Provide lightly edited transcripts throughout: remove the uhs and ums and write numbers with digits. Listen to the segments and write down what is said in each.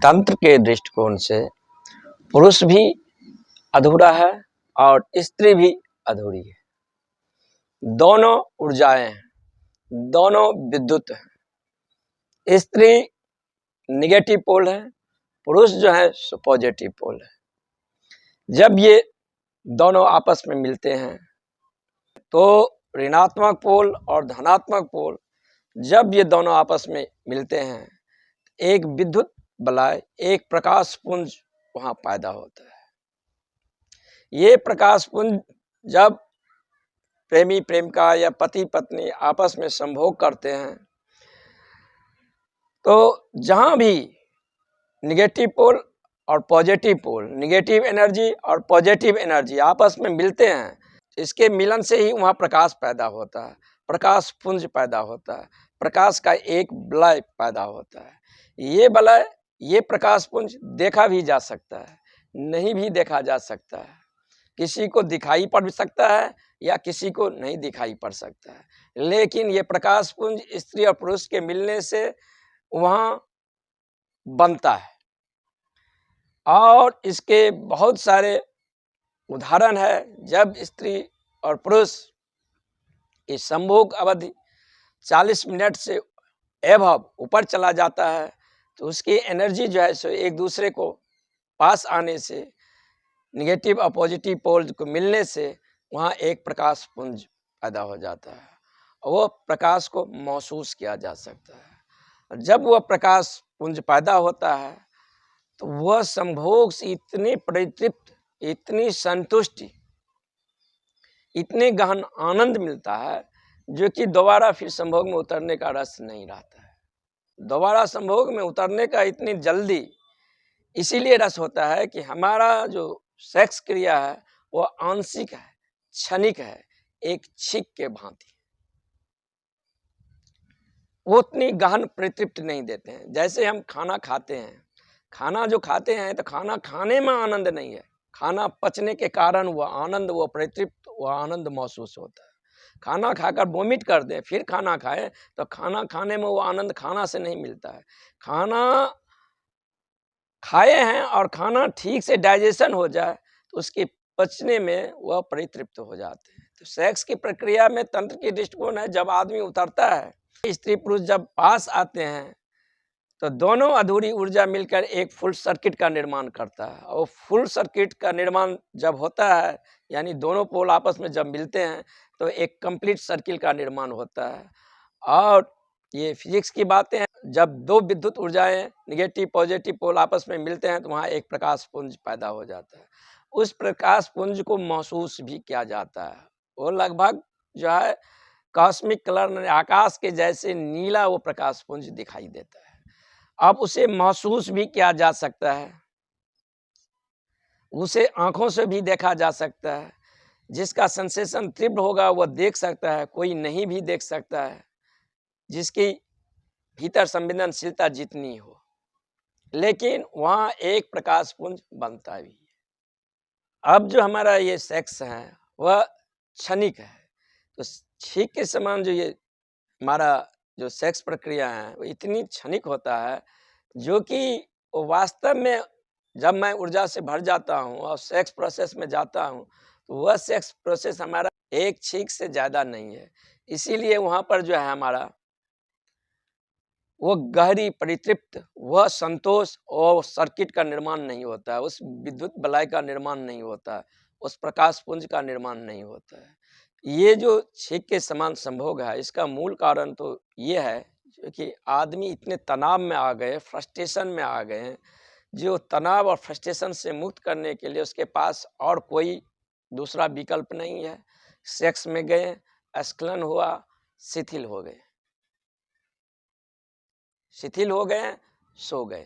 तंत्र के दृष्टिकोण से पुरुष भी अधूरा है और स्त्री भी अधूरी है। दोनों ऊर्जाएं हैं, दोनों विद्युत हैं। स्त्री निगेटिव पोल है, पुरुष जो है सो पॉजिटिव पोल है। जब ये दोनों आपस में मिलते हैं तो ऋणात्मक पोल और धनात्मक पोल, जब ये दोनों आपस में मिलते हैं एक विद्युत बलय, एक प्रकाश पुंज वहां पैदा होता है। ये प्रकाश पुंज जब प्रेमी प्रेमिका या पति पत्नी आपस में संभोग करते हैं तो जहां भी निगेटिव पोल और पॉजिटिव पोल, निगेटिव एनर्जी और पॉजिटिव एनर्जी आपस में मिलते हैं, इसके मिलन से ही वहां प्रकाश पैदा होता है, प्रकाश पुंज पैदा होता है, प्रकाश का एक वलय पैदा होता है। ये वलय, ये प्रकाश पुंज देखा भी जा सकता है, नहीं भी देखा जा सकता है। किसी को दिखाई पड़ सकता है या किसी को नहीं दिखाई पड़ सकता है, लेकिन ये प्रकाश पुंज स्त्री और पुरुष के मिलने से वहां बनता है। और इसके बहुत सारे उदाहरण है। जब स्त्री और पुरुष की संभोग अवधि 40 मिनट से एबव ऊपर चला जाता है तो उसकी एनर्जी जो है सो एक दूसरे को पास आने से, निगेटिव और पॉजिटिव पोल को मिलने से वहाँ एक प्रकाश पुंज पैदा हो जाता है और वो प्रकाश को महसूस किया जा सकता है। जब वह प्रकाश पुंज पैदा होता है तो वह संभोग से इतनी परितृप्त, इतनी संतुष्टि, इतने गहन आनंद मिलता है जो कि दोबारा फिर संभोग में उतरने का रस नहीं रहता है। दोबारा संभोग में उतरने का इतनी जल्दी इसीलिए रस होता है कि हमारा जो सेक्स क्रिया है वो आंशिक है, क्षणिक है, एक छींक के भांति। वो उतनी गहन परितृप्ति नहीं देते हैं। जैसे हम खाना खाते हैं, खाना जो खाते हैं तो खाना खाने में आनंद नहीं है, खाना पचने के कारण वह आनंद, वह परितृप्त, वह आनंद महसूस होता है। खाना खाकर वोमिट कर दें फिर खाना खाएं तो खाना खाने में वो आनंद खाना से नहीं मिलता है। खाना खाए हैं और खाना ठीक से डाइजेशन हो जाए तो उसके पचने में वह परितृप्त हो जाते हैं। तो सेक्स की प्रक्रिया में तंत्र की दृष्टिकोण है, जब आदमी उतरता है, स्त्री पुरुष जब पास आते हैं तो दोनों अधूरी ऊर्जा मिलकर एक फुल सर्किट का निर्माण करता है। और फुल सर्किट का निर्माण जब होता है, यानी दोनों पोल आपस में जब मिलते हैं तो एक कंप्लीट सर्किल का निर्माण होता है। और ये फिजिक्स की बातें हैं, जब दो विद्युत ऊर्जाएं निगेटिव पॉजिटिव पोल आपस में मिलते हैं तो वहाँ एक प्रकाश पुंज पैदा हो जाता है। उस प्रकाश पुंज को महसूस भी किया जाता है। वो लगभग जो है कॉस्मिक कलर, आकाश के जैसे नीला वो प्रकाश पुंज दिखाई देता है। अब उसे महसूस भी किया जा सकता है, उसे आंखों से भी देखा जा सकता है। जिसका सेंसेशन तीव्र होगा वह देख सकता है, कोई नहीं भी देख सकता है, जिसकी भीतर संवेदनशीलता जितनी हो। लेकिन वहाँ एक प्रकाश पुंज बनता भी है। अब जो हमारा ये सेक्स है वह क्षणिक है, तो छींक के समान जो ये हमारा जो सेक्स प्रक्रिया है वो इतनी क्षणिक होता है जो कि वास्तव में जब मैं ऊर्जा से भर जाता हूँ और सेक्स प्रोसेस में जाता हूँ तो वह सेक्स प्रोसेस हमारा एक छींक से ज़्यादा नहीं है। इसीलिए वहाँ पर जो है हमारा वो गहरी परितृप्त, वह संतोष और सर्किट का निर्माण नहीं होता है, उस विद्युत बलय का निर्माण नहीं होता है, उस प्रकाश पुंज का निर्माण नहीं होता है। ये जो छींक के समान संभोग है, इसका मूल कारण तो ये है कि आदमी इतने तनाव में आ गए, फ्रस्ट्रेशन में आ गए हैं, जो तनाव और फ्रस्ट्रेशन से मुक्त करने के लिए उसके पास और कोई दूसरा विकल्प नहीं है। सेक्स में गए, स्खलन हुआ, शिथिल हो गए, शिथिल हो गए, सो गए,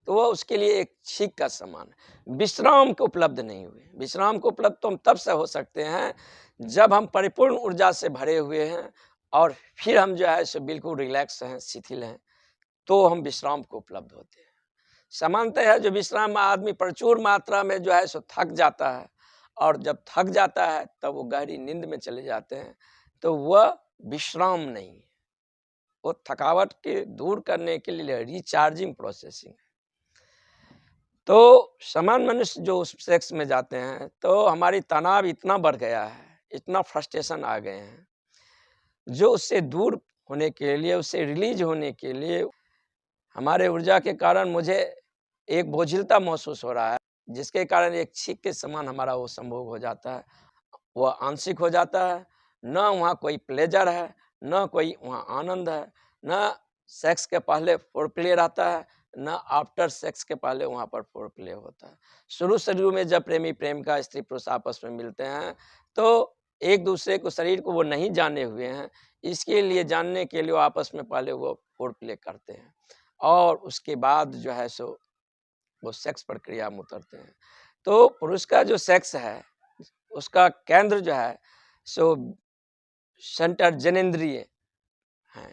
तो वह उसके लिए एक छींक का समान है। विश्राम को उपलब्ध नहीं हुए। विश्राम को उपलब्ध तो हम तब से हो सकते हैं जब हम परिपूर्ण ऊर्जा से भरे हुए हैं और फिर हम जो है सो बिल्कुल रिलैक्स हैं, शिथिल हैं, तो हम विश्राम को उपलब्ध होते हैं। सामान्यतः है जो विश्राम में आदमी प्रचुर मात्रा में जो है सो थक जाता है और जब थक जाता है तब वो गहरी नींद में चले जाते हैं, तो वह विश्राम नहीं है, वो थकावट के दूर करने के लिए रिचार्जिंग प्रोसेसिंग है। तो समान मनुष्य जो उस सेक्स में जाते हैं तो हमारी तनाव इतना बढ़ गया है, इतना फ्रस्ट्रेशन आ गए हैं, जो उससे दूर होने के लिए, उससे रिलीज होने के लिए हमारे ऊर्जा के कारण मुझे एक बोझिलता महसूस हो रहा है, जिसके कारण एक छींक के समान हमारा वो संभोग हो जाता है। वह आंशिक हो जाता है, न वहाँ कोई प्लेजर है, न कोई वहाँ आनंद है, न सेक्स के पहले फोरप्ले रहता है, न आफ्टर सेक्स के पहले वहाँ पर फोरप्ले होता है। शुरू में जब प्रेमी प्रेम का स्त्री पुरुष आपस में मिलते हैं तो एक दूसरे को, शरीर को वो नहीं जाने हुए हैं, इसके लिए जानने के लिए वो आपस में पहले वो फोरप्ले करते हैं और उसके बाद जो है सो वो सेक्स प्रक्रिया में उतरते हैं। तो पुरुष का जो सेक्स है उसका केंद्र जो है सो सेंटर जनेंद्रिय है,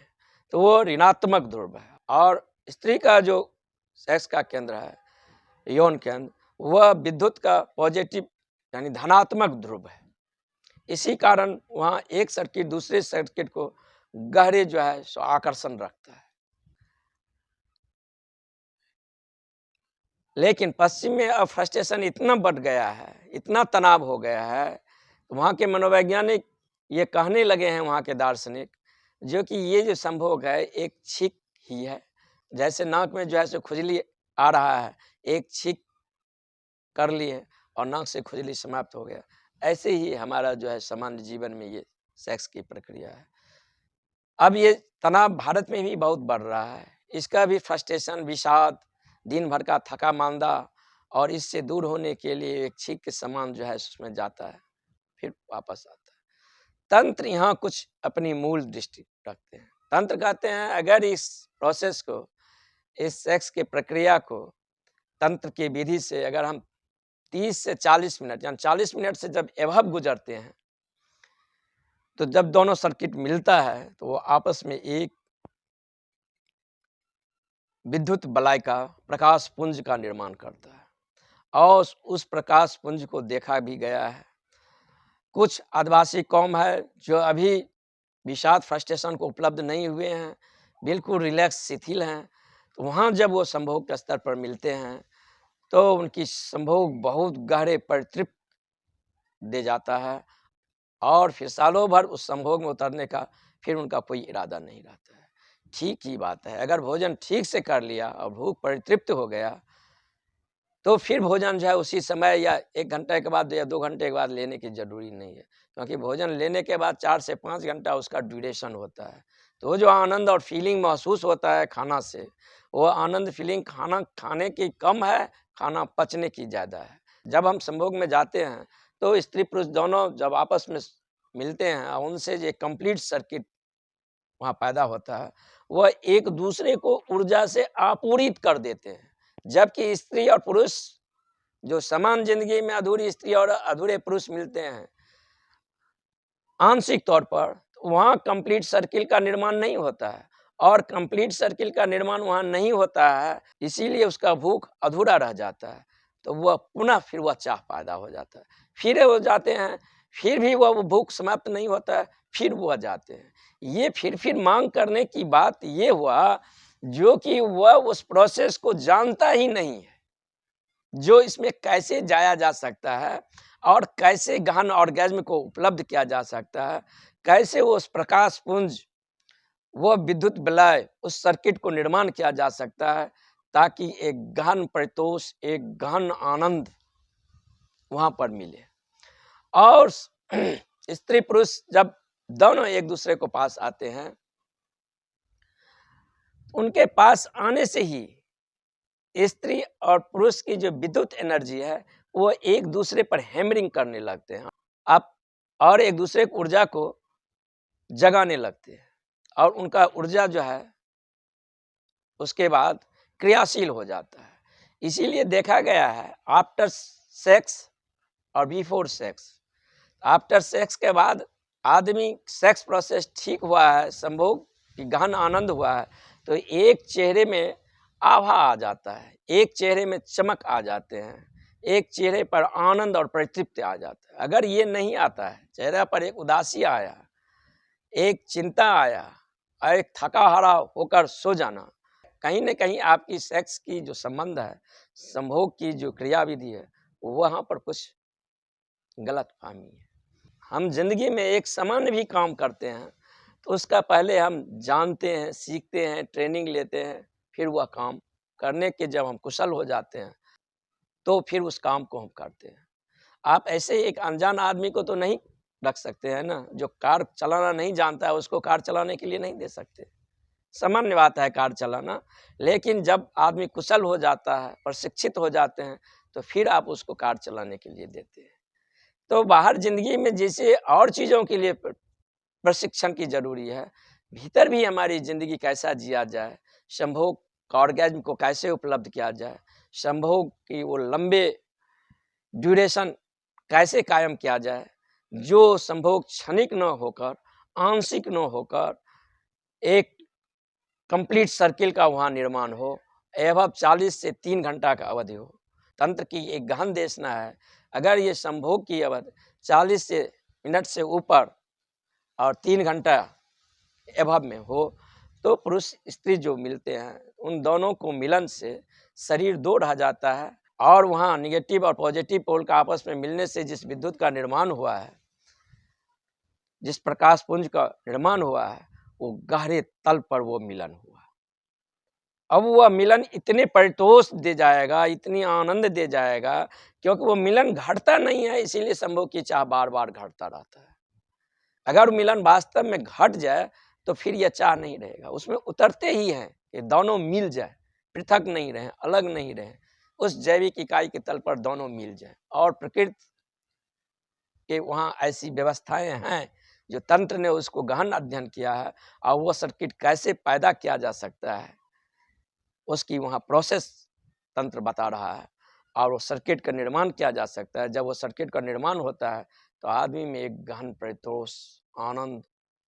तो वो ऋणात्मक ध्रुव है, और स्त्री का जो सेक्स का केंद्र है, यौन केंद्र, वह विद्युत का पॉजिटिव यानी धनात्मक ध्रुव है। इसी कारण वहाँ एक सर्किट दूसरे सर्किट को गहरे जो है सो आकर्षण रखता है। लेकिन पश्चिम में अब फ्रस्ट्रेशन इतना बढ़ गया है, इतना तनाव हो गया है, वहाँ के मनोवैज्ञानिक ये कहने लगे हैं, वहाँ के दार्शनिक, जो कि ये जो संभोग है एक छींक ही है। जैसे नाक में जो है सो खुजली आ रहा है, एक छींक कर लिए और नाक से खुजली समाप्त हो गया, ऐसे ही हमारा जो है सामान्य जीवन में ये सेक्स की प्रक्रिया है। अब ये तनाव भारत में भी बहुत बढ़ रहा है, इसका भी फ्रस्ट्रेशन, विषाद, दिन भर का थका मांदा, और इससे दूर होने के लिए एक छींक के समान जो है उसमें जाता है, फिर वापस आता है। तंत्र यहाँ कुछ अपनी मूल दृष्टि रखते हैं। तंत्र कहते हैं अगर इस प्रोसेस को, इस सेक्स की प्रक्रिया को तंत्र की विधि से अगर हम 30 से 40 मिनट यानी 40 मिनट से जब एभव गुजरते हैं, तो जब दोनों सर्किट मिलता है तो वो आपस में एक विद्युत बलय का प्रकाश पुंज का निर्माण करता है, और उस प्रकाश पुंज को देखा भी गया है। कुछ आदिवासी कौम है जो अभी विषाद फ्रस्ट्रेशन को उपलब्ध नहीं हुए हैं, बिल्कुल रिलैक्स शिथिल हैं, तो वहाँ जब वो संभोग के स्तर पर मिलते हैं तो उनकी संभोग बहुत गहरे परितृप्त दे जाता है, और फिर सालों भर उस संभोग में उतरने का फिर उनका कोई इरादा नहीं रहता है। ठीक ही बात है, अगर भोजन ठीक से कर लिया और भूख परितृप्त हो गया तो फिर भोजन जो है उसी समय या 1 घंटे के बाद या 2 घंटे के बाद लेने की ज़रूरी नहीं है, क्योंकि भोजन लेने के बाद 4 से 5 घंटा उसका ड्यूरेशन होता है। तो वो जो आनंद और फीलिंग महसूस होता है खाना से, वो आनंद फीलिंग खाना खाने की कम है, खाना पचने की ज़्यादा है। जब हम संभोग में जाते हैं तो स्त्री पुरुष दोनों जब आपस में मिलते हैं और उनसे जो कंप्लीट सर्किट वहाँ पैदा होता है, वह एक दूसरे को ऊर्जा से आपूरित कर देते हैं। जबकि स्त्री और पुरुष जो समान जिंदगी में अधूरी स्त्री और अधूरे पुरुष मिलते हैं आंशिक तौर पर, वहाँ कंप्लीट सर्किल का निर्माण नहीं होता है, और कंप्लीट सर्किल का निर्माण वहाँ नहीं होता है, इसीलिए उसका भूख अधूरा रह जाता है। तो वह पुनः फिर वह चाह पैदा हो जाता है, फिर वो जाते हैं, फिर भी वह भूख समाप्त नहीं होता है, फिर वह जाते हैं। ये फिर मांग करने की बात ये हुआ जो कि वह उस प्रोसेस को जानता ही नहीं है, जो इसमें कैसे जाया जा सकता है और कैसे गहन ऑर्गेज्म को उपलब्ध किया जा सकता है, कैसे वो उस प्रकाश पुंज, वो विद्युत विलय, उस सर्किट को निर्माण किया जा सकता है, ताकि एक गहन परितोष, एक गहन आनंद वहां पर मिले। और स्त्री पुरुष जब दोनों एक दूसरे को पास आते हैं, उनके पास आने से ही स्त्री और पुरुष की जो विद्युत एनर्जी है वो एक दूसरे पर हैमरिंग करने लगते हैं, आप और एक दूसरे की ऊर्जा को जगाने लगते हैं, और उनका ऊर्जा जो है उसके बाद क्रियाशील हो जाता है। इसीलिए देखा गया है आफ्टर सेक्स और बिफोर सेक्स, आफ्टर सेक्स के बाद आदमी सेक्स प्रोसेस ठीक हुआ है, संभोग की गहन आनंद हुआ है, तो एक चेहरे में आभा आ जाता है, एक चेहरे में चमक आ जाते हैं, एक चेहरे पर आनंद और परितृप्ति आ जाता है। अगर ये नहीं आता है, चेहरे पर एक उदासी आया, एक चिंता आया, एक थका हारा होकर सो जाना, कहीं न कहीं आपकी सेक्स की जो संबंध है, संभोग की जो क्रियाविधि है, वहाँ पर कुछ गलतफ़हमी है। हम ज़िंदगी में एक समान भी काम करते हैं, तो उसका पहले हम जानते हैं, सीखते हैं, ट्रेनिंग लेते हैं, फिर वह काम करने के जब हम कुशल हो जाते हैं, तो फिर उस काम को हम करते हैं। आप ऐसे एक अनजान आदमी को तो नहीं रख सकते हैं ना, जो कार चलाना नहीं जानता है, उसको कार चलाने के लिए नहीं दे सकते। सामान्य बात है कार चलाना, लेकिन जब आदमी कुशल हो जाता है, प्रशिक्षित हो जाते हैं, तो फिर आप उसको कार चलाने के लिए देते हैं। तो बाहर ज़िंदगी में जैसे और चीज़ों के लिए प्रशिक्षण की ज़रूरी है, भीतर भी हमारी ज़िंदगी कैसा जिया जाए, संभोग का ऑर्गेज़्म को कैसे उपलब्ध किया जाए, संभोग की वो लंबे ड्यूरेशन कैसे कायम किया जाए, जो संभोग क्षणिक न होकर, आंशिक न होकर, एक कंप्लीट सर्किल का वहाँ निर्माण हो, एवं 40 से 3 घंटा का अवधि हो। तंत्र की एक गहन देशना है, अगर ये संभोग की अवधि 40 से मिनट से ऊपर और 3 घंटा एवं में हो, तो पुरुष स्त्री जो मिलते हैं, उन दोनों को मिलन से शरीर 2 रह जाता है और वहाँ नेगेटिव और पॉजिटिव पोल का आपस में मिलने से जिस विद्युत का निर्माण हुआ है, जिस प्रकाश पुंज का निर्माण हुआ है, वो गहरे तल पर वो मिलन हुआ। अब वह मिलन इतने परितोष दे जाएगा, इतनी आनंद दे जाएगा, क्योंकि वो मिलन घटता नहीं है, इसीलिए संभोग की चाह बार-बार घटता रहता है। अगर मिलन वास्तव में घट जाए, तो फिर यह चाह नहीं रहेगा, उसमें उतरते ही हैं कि दोनों मिल जाए, पृथक नहीं रहें, अलग नहीं रहें, उस जैविक इकाई के तल पर दोनों मिल जाएँ। और प्रकृति के वहाँ ऐसी व्यवस्थाएँ हैं, जो तंत्र ने उसको गहन अध्ययन किया है और वो सर्किट कैसे पैदा किया जा सकता है, उसकी वहाँ प्रोसेस तंत्र बता रहा है और वो सर्किट का निर्माण किया जा सकता है। जब वो सर्किट का निर्माण होता है, तो आदमी में एक गहन परितोष, आनंद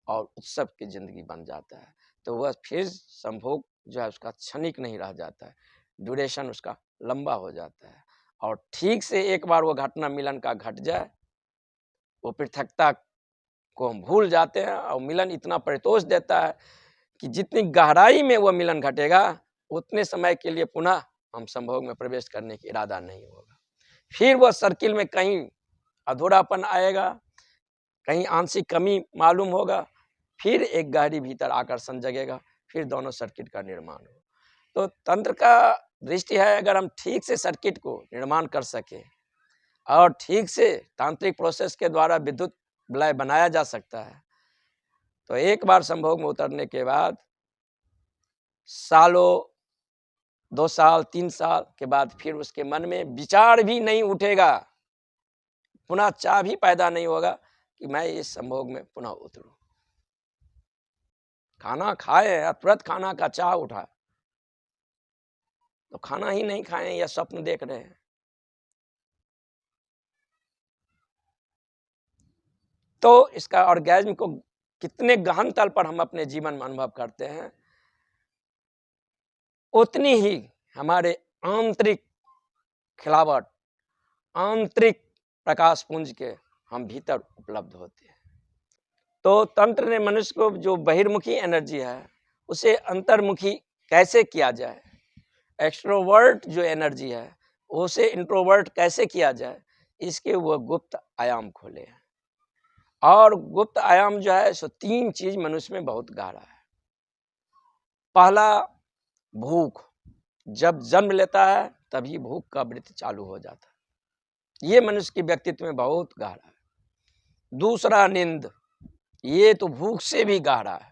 और उत्सव की ज़िंदगी बन जाता है। तो वह फिर संभोग जो है उसका क्षणिक नहीं रह जाता है, ड्यूरेशन उसका लंबा हो जाता है। और ठीक से एक बार वो घटना मिलन का घट जाए, वो पृथकता को हम भूल जाते हैं और मिलन इतना परितोष देता है कि जितनी गहराई में वह मिलन घटेगा, उतने समय के लिए पुनः हम संभोग में प्रवेश करने की इरादा नहीं होगा। फिर वह सर्किल में कहीं अधूरापन आएगा, कहीं आंशिक कमी मालूम होगा, फिर एक गहरी भीतर आकर्षण जगेगा, फिर दोनों सर्किट का निर्माण हो। तो तंत्र का दृष्टि है, अगर हम ठीक से सर्किट को निर्माण कर सके और ठीक से तांत्रिक प्रोसेस के द्वारा विद्युत विलय बनाया जा सकता है, तो एक बार संभोग में उतरने के बाद सालों, 2 साल, 3 साल के बाद फिर उसके मन में विचार भी नहीं उठेगा, पुनः चाह भी पैदा नहीं होगा कि मैं इस संभोग में पुनः उतरूं। खाना खाए या तुरंत खाना का चाह उठा, तो खाना ही नहीं खाए या स्वप्न देख रहे हैं। तो इसका ऑर्गेज्म को कितने गहन तल पर हम अपने जीवन में अनुभव करते हैं, उतनी ही हमारे आंतरिक खिलावट, आंतरिक प्रकाश पुंज के हम भीतर उपलब्ध होते हैं। तो तंत्र ने मनुष्य को जो बहिर्मुखी एनर्जी है, उसे अंतर्मुखी कैसे किया जाए, एक्सट्रोवर्ट जो एनर्जी है, उसे इंट्रोवर्ट कैसे किया जाए, इसके वो गुप्त आयाम खोले हैं। और गुप्त आयाम जो है सो 3 चीज मनुष्य में बहुत गहरा है। पहला, भूख। जब जन्म लेता है तभी भूख का वृत्ति चालू हो जाता है, ये मनुष्य के व्यक्तित्व में बहुत गहरा है। दूसरा, नींद। ये तो भूख से भी गहरा है,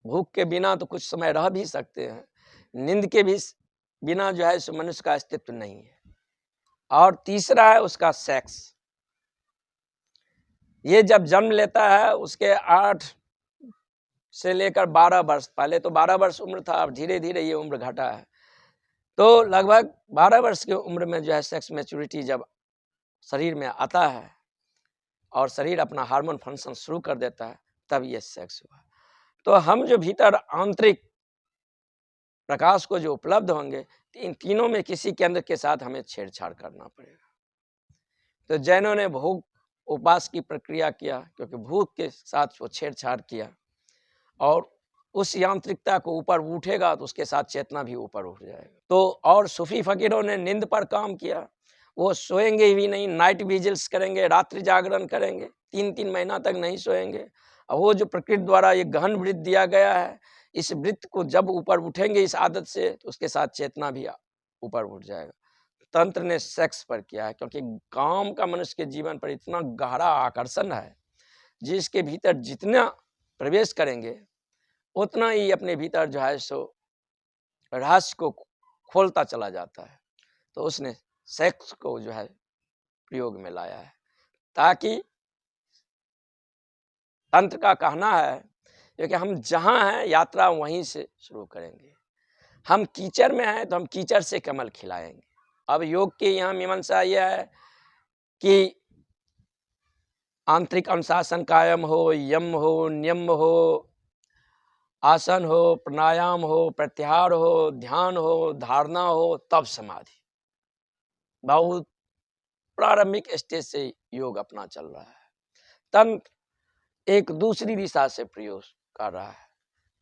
भूख के बिना तो कुछ समय रह भी सकते हैं, नींद के भी बिना जो है सो मनुष्य का अस्तित्व नहीं है। और तीसरा है उसका सेक्स। ये जब जन्म लेता है उसके 8 से लेकर 12 वर्ष, पहले तो 12 वर्ष उम्र था, अब धीरे धीरे ये उम्र घटा है, तो लगभग 12 वर्ष की उम्र में जो है सेक्स मैच्योरिटी जब शरीर में आता है और शरीर अपना हार्मोन फंक्शन शुरू कर देता है, तब ये सेक्स हुआ। तो हम जो भीतर आंतरिक प्रकाश को जो उपलब्ध होंगे, इन तीनों में किसी केंद्र के साथ हमें छेड़छाड़ करना पड़ेगा। तो जैनों ने भूख उपवास की प्रक्रिया किया, क्योंकि भूख के साथ वो छेड़छाड़ किया और उस यांत्रिकता को ऊपर उठेगा तो उसके साथ चेतना भी ऊपर उठ जाएगा। तो और सूफी फकीरों ने नींद पर काम किया, वो सोएंगे भी नहीं, नाइट विजिल्स करेंगे, रात्रि जागरण करेंगे, 3-3 महीना तक नहीं सोएंगे। और वो जो प्रकृति द्वारा ये गहन वृत्त दिया गया है, इस वृत्त को जब ऊपर उठेंगे इस आदत से, तो उसके साथ चेतना भी ऊपर उठ जाएगा। तंत्र ने सेक्स पर किया है, क्योंकि काम का मनुष्य के जीवन पर इतना गहरा आकर्षण है, जिसके भीतर जितना प्रवेश करेंगे उतना ही अपने भीतर जो है सो रहस्य को खोलता चला जाता है। तो उसने सेक्स को जो है प्रयोग में लाया है, ताकि तंत्र का कहना है कि हम जहाँ हैं यात्रा वहीं से शुरू करेंगे। हम कीचड़ में हैं तो हम कीचड़ से कमल खिलाएंगे। अब योग के यहाँ मीमांसा यह है कि आंतरिक अनुशासन कायम हो, यम हो, नियम हो, आसन हो, प्राणायाम हो, प्रत्याहार हो, ध्यान हो, धारणा हो, तब समाधि। बहुत प्रारंभिक स्टेज से योग अपना चल रहा है। तंत्र एक दूसरी दिशा से प्रयोग कर रहा है।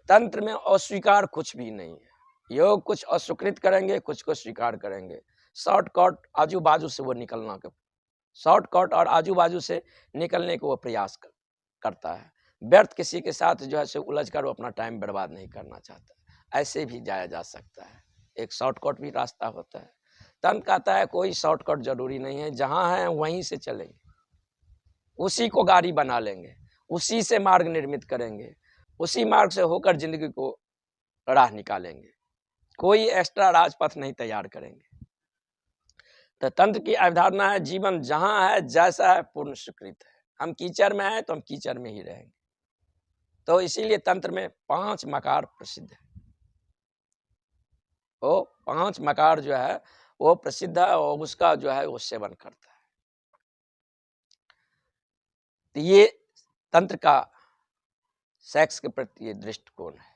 तंत्र में अस्वीकार कुछ भी नहीं है। योग कुछ अस्वीकृत करेंगे, कुछ को स्वीकार करेंगे। शॉर्टकट आजू बाजू से वो निकलना का शॉर्टकट और आजू बाजू से निकलने को वो प्रयास करता है। व्यर्थ किसी के साथ जो है सो उलझ कर वो अपना टाइम बर्बाद नहीं करना चाहता। ऐसे भी जाया जा सकता है, एक शॉर्टकट भी रास्ता होता है। तंत्र कहता है कोई शॉर्टकट जरूरी नहीं है, जहाँ है वहीं से चलेंगे, उसी को गाड़ी बना लेंगे, उसी से मार्ग निर्मित करेंगे, उसी मार्ग से होकर जिंदगी को राह निकालेंगे, कोई एक्स्ट्रा राजपथ नहीं तैयार करेंगे। तो तंत्र की अवधारणा है जीवन जहां है जैसा है पूर्ण स्वीकृत है। हम कीचड़ में हैं तो हम कीचड़ में ही रहेंगे। तो इसीलिए तंत्र में 5 मकार प्रसिद्ध है। वो 5 मकार जो है वो प्रसिद्ध है और उसका जो है वो सेवन करता है। तो ये तंत्र का सेक्स के प्रति ये दृष्टिकोण है।